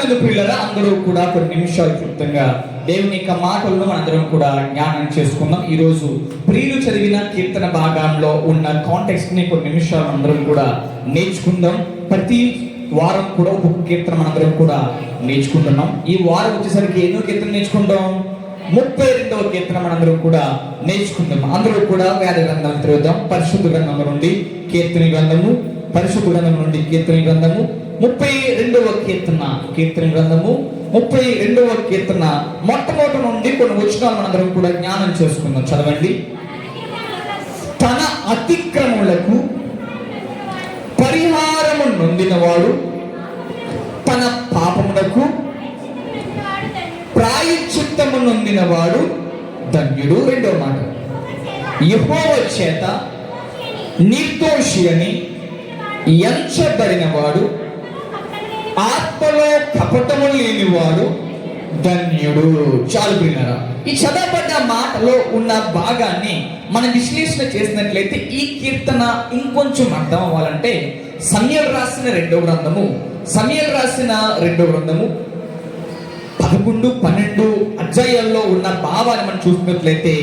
ప్రభునందు ప్రియులారా, అందరూ కూడా కొన్ని నిమిషాలు క్లుప్తంగా దేవుని యొక్క మాటలను మనందరం కూడా జ్ఞానం చేసుకుందాం. ఈరోజు ప్రియులు చదివిన కీర్తన భాగంలో ఉన్న కాంటెక్స్ట్ ని కొన్ని నిమిషాలు అందరం కూడా నేర్చుకుందాం. ప్రతి వారం కూడా ఒక్కొక్క కీర్తన మనందరం కూడా నేర్చుకుంటున్నాం. ఈ వారం వచ్చేసరికి ఎన్నో కీర్తన నేర్చుకుంటాం? 32వ కీర్తన మనందరం కూడా నేర్చుకుందాం. అందరూ కూడా వేద గ్రంథాలు తిరుగుదాం. పరిశుద్ధ గ్రంథం నుండి కీర్తన గ్రంథము, పరిశుద్ధ గ్రంథం నుండి కీర్తన గ్రంథము, 32వ కీర్తన గ్రంథము, 32వ కీర్తన మొట్టమొదటి నుండి కొన్ని వచనాలు మనందరం కూడా జ్ఞానం చేసుకుందాం. చదవండి. తన అతిక్రమములకు పరిహారము నొందినవాడు, తన పాపములకు ప్రాయశ్చిత్తము నొందినవాడు ధన్యుడు. రెండవ మాట, యెహోవా చేత నిర్దోషి అని ఎంచబడినవాడు, ఆత్మలో కపటము లేనివాడు ధన్యుడు. చాలు ప్రియులారా, ఈ చదవబడ్డ మాటలో ఉన్న భాగాన్ని మనం విశ్లేషణ చేసినట్లయితే ఈ కీర్తన ఇంకొంచెం అర్థం అవ్వాలంటే సమూయేలు రాసిన రెండవ గ్రంథము 11, 12 అధ్యాయాల్లో ఉన్న భావాన్ని మనం చూసినట్లయితే,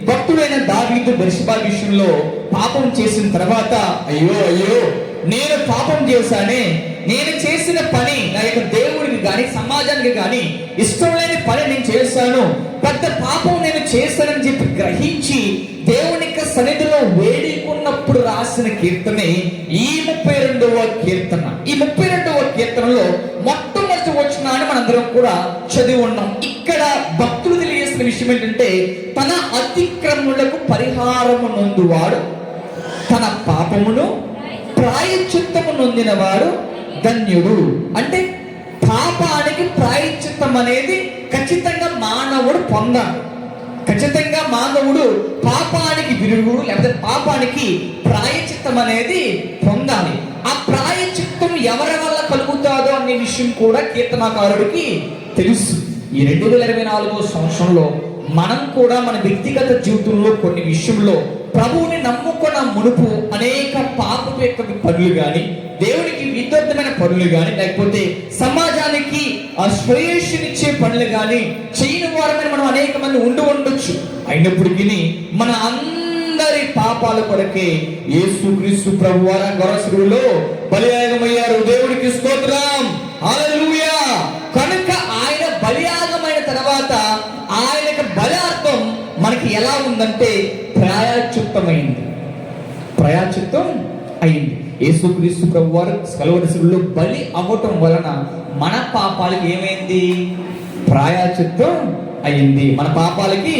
భక్తుడైన దావీదు బెర్షెబా విషయంలో పాపం చేసిన తర్వాత అయ్యో నేను పాపం చేశానే, నేను చేసిన పని నా యొక్క దేవుడికి కానీ సమాజానికి కానీ ఇష్టం లేని పని నేను చేశాను, పెద్ద పాపం నేను చేశానని చెప్పి గ్రహించి దేవుని యొక్క సన్నిధిలో వేడుకున్నప్పుడు రాసిన కీర్తనే ఈ 32వ కీర్తన. ఈ 32వ కీర్తనలో మొట్టమొదటి వచనాన్ని మనందరం కూడా చదివి ఉన్నాం. ఇక్కడ భక్తులు తెలియజేసిన విషయం ఏంటంటే, తన అతిక్రమములకు పరిహారము నొందువాడు, తన పాపమును ప్రాయశ్చిత్తము నొందినవాడు ధన్యుడు. అంటే పాపానికి ప్రాయశ్చిత్తం అనేది ఖచ్చితంగా మానవుడు పొందాలి. ఖచ్చితంగా మానవుడు పాపానికి విరుగుడు లేకపోతే పాపానికి ప్రాయశ్చిత్తం అనేది పొందాలి. ఆ ప్రాయశ్చిత్తం ఎవరి వల్ల కలుగుతాదో అనే విషయం కూడా కీర్తనాకారుడికి తెలుసు. ఈ 2024వ సంవత్సరంలో మనం కూడా మన వ్యక్తిగత జీవితంలో కొన్ని విషయంలో ప్రభువుని నమ్ముకున్న మునుపు అనేక పాపపు యొక్క పనులు కానీ, దేవునికి విరుద్ధమైన పనులు కానీ, లేకపోతే సమాజానికి శ్రేయస్సునిచ్చే పనులు కానీ చేయని వారమని మనం అనేక మంది ఉండొచ్చు. అయినప్పటికీ మన అందరి పాపాల కొరకే యేసుక్రీస్తు ప్రభువారు గొర్రెలో బలియాగమయ్యారు. దేవుడికి స్తోత్రం, హల్లెలూయా. కనుక ఆయన బలియాగమైన తర్వాత ఆయన యొక్క బలార్థం మనకి ఎలా ఉందంటే ప్రాయశ్చిత్తం అయింది. యేసుక్రీస్తు ప్రభువారు కల్వరి శిలువలో బలి అవ్వటం వలన మన పాపాలకి ఏమైంది? ప్రాయశ్చిత్తం అయింది. మన పాపాలకి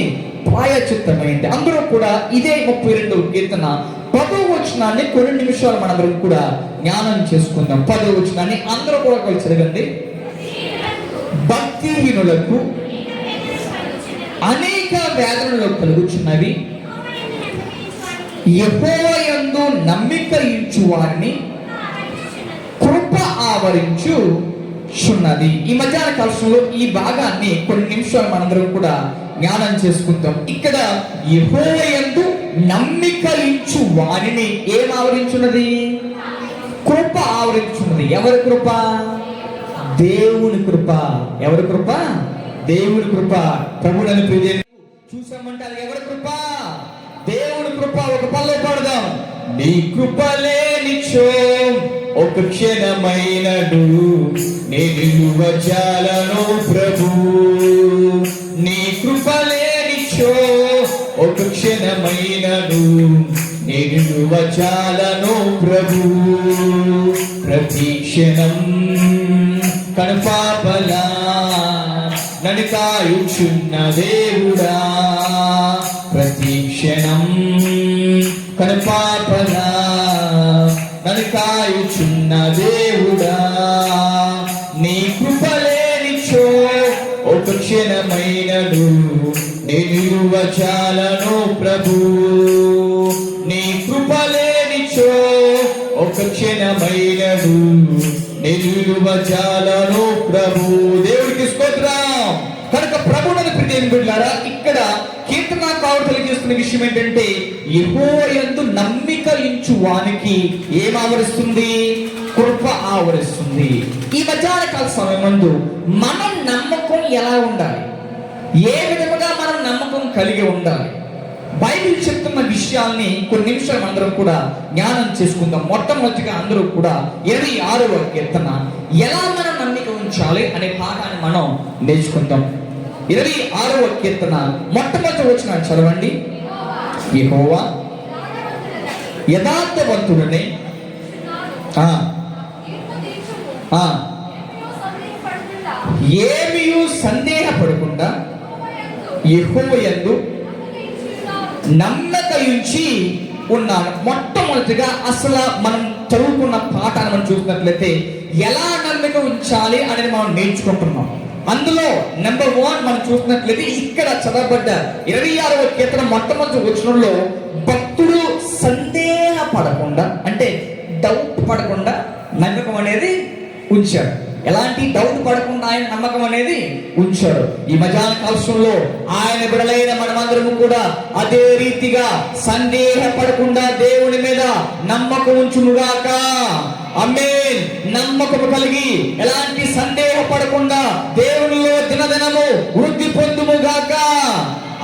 ప్రాయశ్చిత్తం అయింది. అందరూ కూడా ఇదే 32వ కీర్తన 10వ వచనాన్ని కొన్ని నిమిషాలు మనందరం కూడా జ్ఞానం చేసుకుందాం. 10వ వచనాన్ని అందరూ కూడా కలిసి చదవండి. భక్తిహీనులకు అనేక వేదనలు కలుగుచున్నవి, యెహోవా యందు నమ్మిక ఉంచు వారిని కృప ఆవరించుచున్నది. ఈ మధ్యాహ్న కాలంలో ఈ భాగాన్ని కొన్ని నిమిషాలు మనందరం కూడా జ్ఞానం చేసుకుందాం. ఇక్కడ యెహోవా యందు నమ్మిక ఉంచు వారిని ఏం ఆవరించున్నది? కృప ఆవరించున్నది. ఎవరి కృప? దేవుని కృప. ఎవరి కృప? దేవుని కృప. ప్రభువుని ప్రియులు చూసామంటారు. ఎవరి కృప? దేవుని కృప. ఒక పల్లె పాడదాం. నీ కృప లేనిచో ఒక క్షణమైనడు నేను వచ్చాలను ప్రభు. నీ కృప లేనిచో ఒక క్షణమైనడు నేను వచ్చాలను ప్రభు. ప్రతి క్షణం కనుపాపలా నన్ను కాయుచున్న దేవుడా, ప్రతి క్షణం కనుపాపలా నన్ను కాయుచున్న దేవుడా, నీ కృప లేనిచో ఒక క్షణమైనడు నేను వచ్చాలను ప్రభు. నీ కృప లేనిచో ఒక క్షణమైనడు నేను వచ్చాలను ప్రభు. దేవుడికి స్తోత్రం. కనుక ప్రభువుని ప్రియమైన బిడ్డలారా, ఇక్కడ కీర్తనాకారుడు తెలియజేస్తున్న విషయం ఏంటంటే, యెహోవా యందు నమ్మిక ఉంచు వానికి ఏం ఆవరిస్తుంది? కృప ఆవరిస్తుంది. ఈ మధ్యాహ్న కాల సమయం ముందు మనం నమ్మకం ఎలా ఉండాలి, ఏ విధముగా మనం నమ్మకం కలిగి ఉండాలి, బైబిల్ చెప్తున్న విషయాల్ని కొన్ని నిమిషాలు అందరం కూడా జ్ఞానం చేసుకుందాం. మొట్టమొదటిగా అందరూ కూడా 26వ కీర్తన ఎలా మనం నమ్మిక ఉంచాలి అనే పాఠాన్ని మనం నేర్చుకుందాం. 26వ కీర్తన మొట్టమొదటి వచనం చదవండి. యెహోవా యథార్థవంతుడని ఏమియు సందేహపడకుండా యెహోవా యందు నమ్మక ఉంచి ఉన్నాను. మొట్టమొదటిగా అసలు మనం చదువుకున్న పాఠాన్ని మనం చూసినట్లయితే ఎలా నమ్మిక ఉంచాలి అనేది మనం నేర్చుకుంటున్నాం. అందులో నెంబర్ 1 మనం చూసినట్లయితే ఇక్కడ చదవబడ్డ 26వ కీర్తన మొట్టమొదటి వచనంలో భక్తుడు సందేహపడకుండా, అంటే డౌట్ పడకుండా నమ్మకం అనేది ఉంచాడు. ఎలాంటి డౌట్ పడకుండా ఆయన నమ్మకం అనేది ఉంచాడు. ఈ మధ్యాహ్న కాలంలో ఆయన బిడ్డలైన మనమందరము కూడా అదే రీతిగా సందేహపడకుండా దేవుని మీద నమ్మకం ఉంచునుగాక. ఆమేన్. నమ్మకము కలిగి ఎలాంటి సందేహపడకుండా దేవునిలో దినదినము వృద్ధి పొందుముగాక.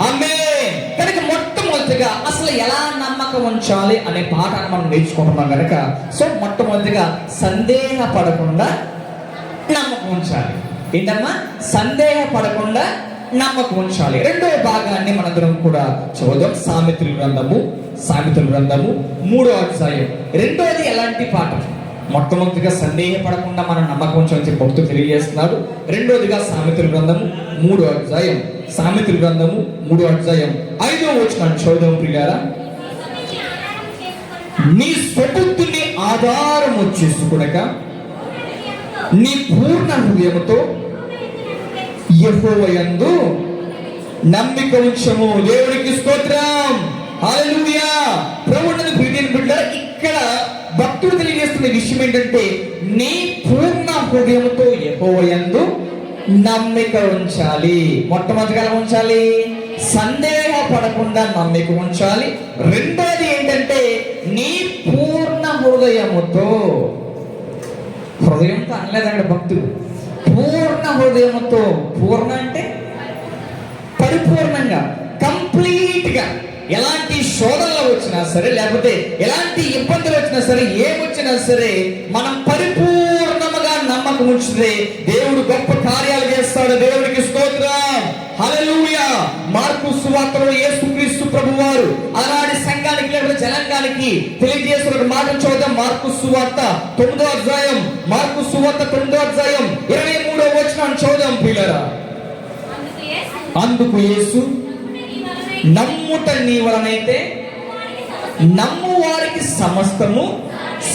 ఆమేన్. కనుక మొట్టమొదటిగా అసలు ఎలా నమ్మకం ఉంచాలి అనే పాఠాన్ని మనం నేర్చుకుంటున్నాం కనుక మొట్టమొదటిగా సందేహపడకుండా నమ్మకం ఉంచాలి. ఏంటమ్మా? సందేహపడకుండా నమ్మకం ఉంచాలి. రెండవ భాగాన్ని మనందరం కూడా చదువుదాం. సామెతల గ్రంథము 3వ అధ్యాయం. రెండోది ఎలాంటి పాఠం? మొట్టమొదటిగా సందేహపడకుండా మనం నమ్మకం ఉంచాలని భక్తులు తెలియజేస్తున్నారు. రెండోదిగా సామెతల గ్రంథము 3వ అధ్యాయం. సామెతల గ్రంథము 3వ అధ్యాయం 5వ వచనం చదువుదాం ప్రియులారా. నీ స్వబుద్ధిని ఆధారము చేసుకొనక నీ పూర్ణ హృదయముతో యెహోవా యందు నమ్మిక ఉంచుము. దేవునికి స్తోత్రం. హల్లెలూయా. ప్రభువుని ప్రియమైన బిడ్డలారా, ఇక్కడ భక్తుడు తెలియజేస్తున్న విషయం ఏంటంటే నీ పూర్ణ హృదయముతో యెహోవా యందు నమ్మిక ఉంచాలి. మొట్టమొదటిగా ఉంచాలి, సందేహపడకుండా నమ్మిక ఉంచాలి. రెండోది ఏంటంటే నీ పూర్ణ హృదయముతో, హృదయంతో అనలేదండి భక్తుడు, పూర్ణ హృదయంతో. పూర్ణ అంటే పరిపూర్ణంగా, కంప్లీట్ గా. ఎలాంటి శోధనలు వచ్చినా సరే, లేకపోతే ఎలాంటి ఇబ్బందులు వచ్చినా సరే, ఏమొచ్చినా సరే మనం పరిపూర్ణముగా నమ్మకం ఉంచితే దేవుడు గొప్ప కార్యాలు చేస్తాడు. దేవుడికి స్తోత్రం. హల్లెలూయా. మార్కు సువార్తలో యేసుక్రీస్తు ప్రభువారు ఆనాటి సంఘానికి లేకపోతే జనాంగానికి తెలియజేస్తున్న ఒక మాట చూద్దాం. మార్కు సువార్త 9వ అధ్యాయం. మార్కు సువార్త 9వ అధ్యాయం 23వ వచనం చూద్దాం ప్రియులారా. అందుకు యేసు, నమ్ముట నీ వలనైతే నమ్ము వారికి సమస్తము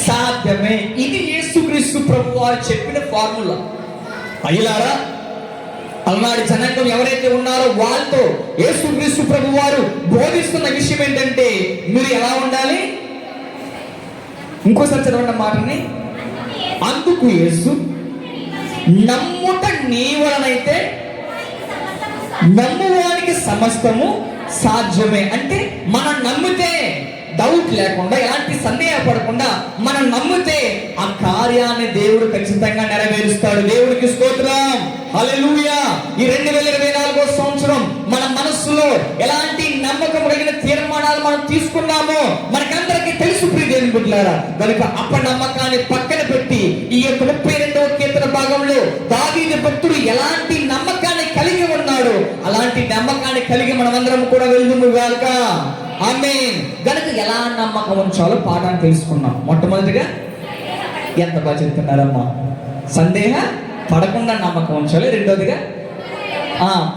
సాధ్యమే. ఇది యేసుక్రీస్తు ప్రభువారు చెప్పిన ఫార్ములా. అయ్యలారా, అలనాటి జనాంగం ఎవరైతే ఉన్నారో వాళ్ళతో యేసుక్రీస్తు ప్రభువారు బోధిస్తున్న విషయం ఏంటంటే మీరు ఎలా ఉండాలి? ఇంకోసారి చదవండి మాటని. అందుకు యేసు, నమ్ముట నీ వలనైతే నమ్మువానికి సమస్తము సాధ్యమే. అంటే మనం నమ్మితే, డౌట్ లేకుండా, ఎలాంటి సందేహపడకుండా మనం నమ్మితే ఆ కార్యాన్ని దేవుడు ఖచ్చితంగా నెరవేరుస్తాడు. దేవుడికి స్తోత్రం. హల్లెలూయా. ఈ 2024వ సంవత్సరం మన మనస్సులో ఎలాంటి నమ్మకం కలిగిన తీర్మానాలు మనం తీసుకున్నామో మనకందరికీ తెలుసు ప్రియమైన బిడ్డలారా. కనుక అపనమ్మకాన్ని పక్కన పెట్టి ఈ యొక్క 32వ కీర్తన భాగంలో దావీదు భక్తుడు ఎలాంటి నమ్మకాన్ని కలిగి ఉన్నాడు, అలాంటి నమ్మకాన్ని కలిగి మనమందరం కూడా వెళ్దుము గాక. ఆమేన్. గనుక ఎలా నమ్మకం ఉంచాలో పాఠాన్ని తెలుసుకున్నాం. మొట్టమొదటిగా ఎంత బాగా చెప్తున్నారమ్మా, సందేహ పడకుండా నమ్మకం ఉంచాలి. రెండోదిగా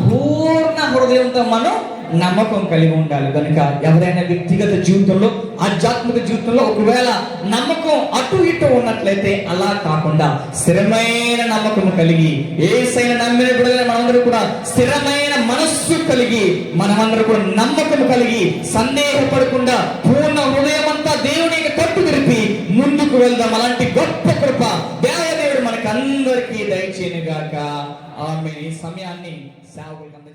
పూర్ణ హృదయంతో మనం నమ్మకం కలిగి ఉండాలి. కనుక ఎవరైనా వ్యక్తిగత జీవితంలో, ఆధ్యాత్మిక జీవితంలో ఒకవేళ నమ్మకం అటు ఇటు ఉన్నట్లయితే అలా కాకుండా స్థిరమైన నమ్మకం కలిగి, యేసయ్యను నమ్మిన బిడ్డలైన మనందరూ కూడా స్థిరమైన మనస్సు కలిగి, మనమందరూ కూడా నమ్మకం కలిగి సందేహపడకుండా పూర్ణ హృదయం అంతా దేవునికి కట్టు తిరిపి ముందుకు వెళ్దాం. అలాంటి గొప్ప కృప దేవదేవుడు మనకు అందరికీ దయచేయను గాక. ఆమేన్. ఈ సమయాన్ని సేవకులకు